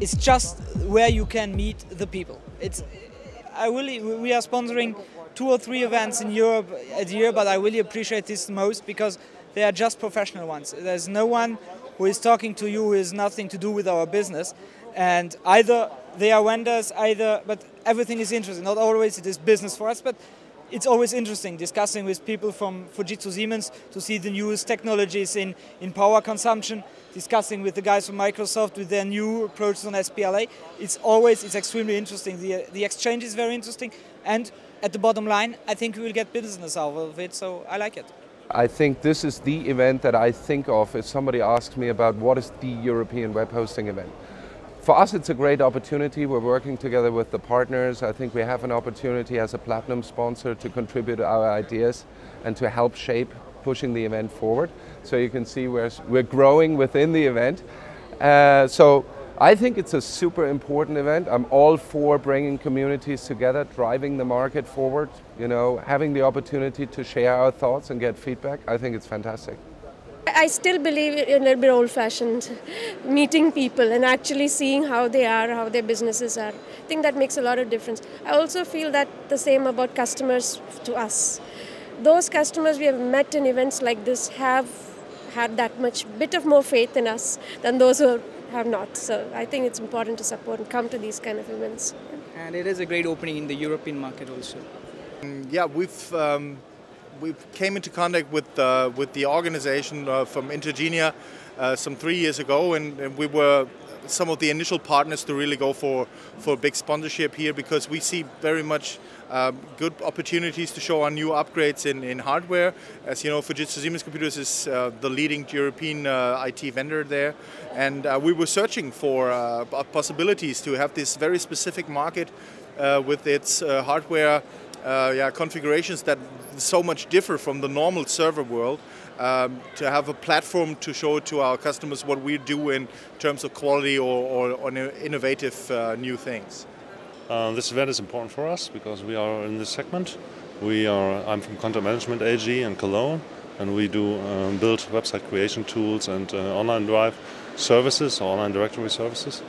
it's just where you can meet the people. We are sponsoring 2 or 3 events in Europe a year, but I really appreciate this most because they are just professional ones. There's no one who is talking to you who has nothing to do with our business, and either they are vendors, but everything is interesting. Not always it is business for us, but it's always interesting discussing with people from Fujitsu Siemens to see the newest technologies in power consumption, discussing with the guys from Microsoft with their new approaches on SPLA. It's extremely interesting. The exchange is very interesting, and at the bottom line, I think we will get business out of it, so I like it. I think this is the event that I think of if somebody asks me about what is the European web hosting event. For us, it's a great opportunity. We're working together with the partners. I think we have an opportunity as a platinum sponsor to contribute our ideas and to help shape pushing the event forward. So you can see we're growing within the event. So I think it's a super important event. I'm all for bringing communities together, driving the market forward, having the opportunity to share our thoughts and get feedback. I think it's fantastic. I still believe in a little bit old-fashioned, meeting people and actually seeing how they are, how their businesses are. I think that makes a lot of difference. I also feel that the same about customers to us. Those customers we have met in events like this have had that much bit of more faith in us than those who have not. So I think it's important to support and come to these kind of events. And it is a great opening in the European market also. Yeah, we came into contact with the organization from Intergenia some 3 years ago, and we were some of the initial partners to really go for big sponsorship here, because we see very much good opportunities to show our new upgrades in hardware. As you know, Fujitsu Siemens Computers is the leading European IT vendor there, and we were searching for possibilities to have this very specific market with its hardware configurations that so much differ from the normal server world, to have a platform to show to our customers what we do in terms of quality or innovative new things. This event is important for us because we are in this segment. I'm from Content Management AG in Cologne, and we do build website creation tools and online drive services, or online directory services.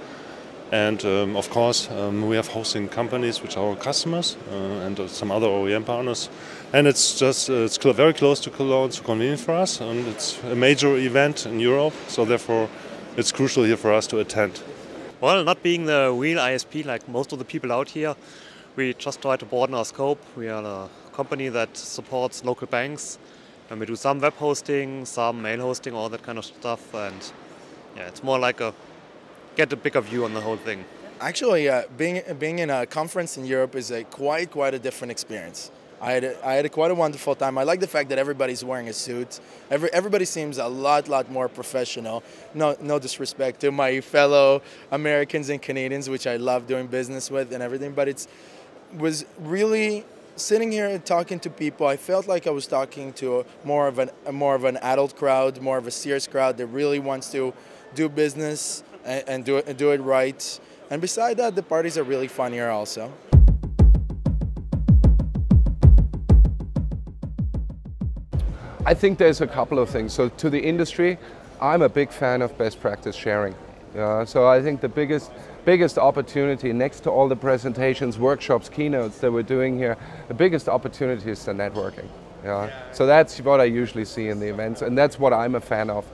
And of course, we have hosting companies which are our customers and some other OEM partners. And it's very close to Cologne, it's convenient for us, and it's a major event in Europe, so therefore it's crucial here for us to attend. Well, not being the real ISP like most of the people out here, we just try to broaden our scope. We are a company that supports local banks, and we do some web hosting, some mail hosting, all that kind of stuff. And yeah, it's more like get a bigger view on the whole thing. Actually, being in a conference in Europe is quite a different experience. I had quite a wonderful time. I like the fact that everybody's wearing a suit. Everybody seems a lot more professional. No disrespect to my fellow Americans and Canadians, which I love doing business with and everything, but it was really sitting here and talking to people. I felt like I was talking to more of an adult crowd, more of a serious crowd that really wants to do business and do it right. And beside that, the parties are really fun here also. I think there's a couple of things. So to the industry, I'm a big fan of best practice sharing. So I think the biggest opportunity, next to all the presentations, workshops, keynotes that we're doing here, the biggest opportunity is the networking. So that's what I usually see in the events, and that's what I'm a fan of.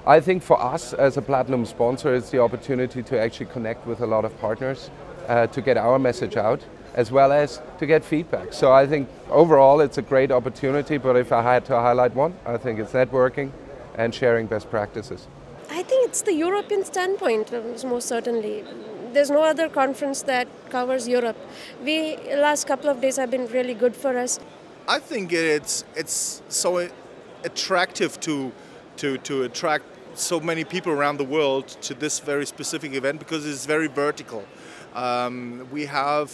I think for us as a platinum sponsor, it's the opportunity to actually connect with a lot of partners, to get our message out, as well as to get feedback. So I think overall it's a great opportunity, but if I had to highlight one, I think it's networking and sharing best practices. I think it's the European standpoint, most certainly. There's no other conference that covers Europe. Last couple of days have been really good for us. I think it's so attractive to attract so many people around the world to this very specific event, because it's very vertical. We have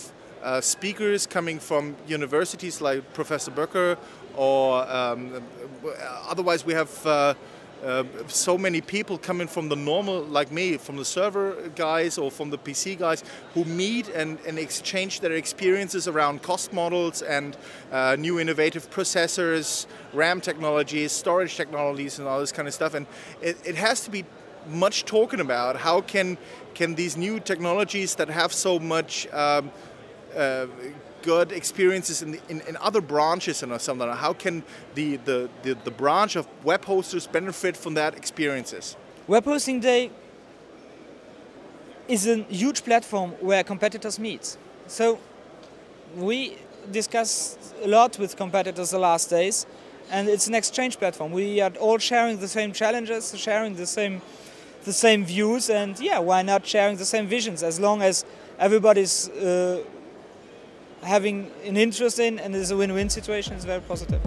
speakers coming from universities like Professor Böcker, or otherwise we have so many people coming from the normal, like me, from the server guys or from the PC guys, who meet and exchange their experiences around cost models and new innovative processors, RAM technologies, storage technologies, and all this kind of stuff. And it has to be much talking about how can these new technologies that have so much good experiences in other branches and something, how can the branch of web hosters benefit from that experiences? WebhostingDay is a huge platform where competitors meet. So we discussed a lot with competitors the last days, and it's an exchange platform. We are all sharing the same challenges, sharing the same views, and yeah, why not sharing the same visions, as long as everybody's having an interest in, and it's a win-win situation. It's very positive.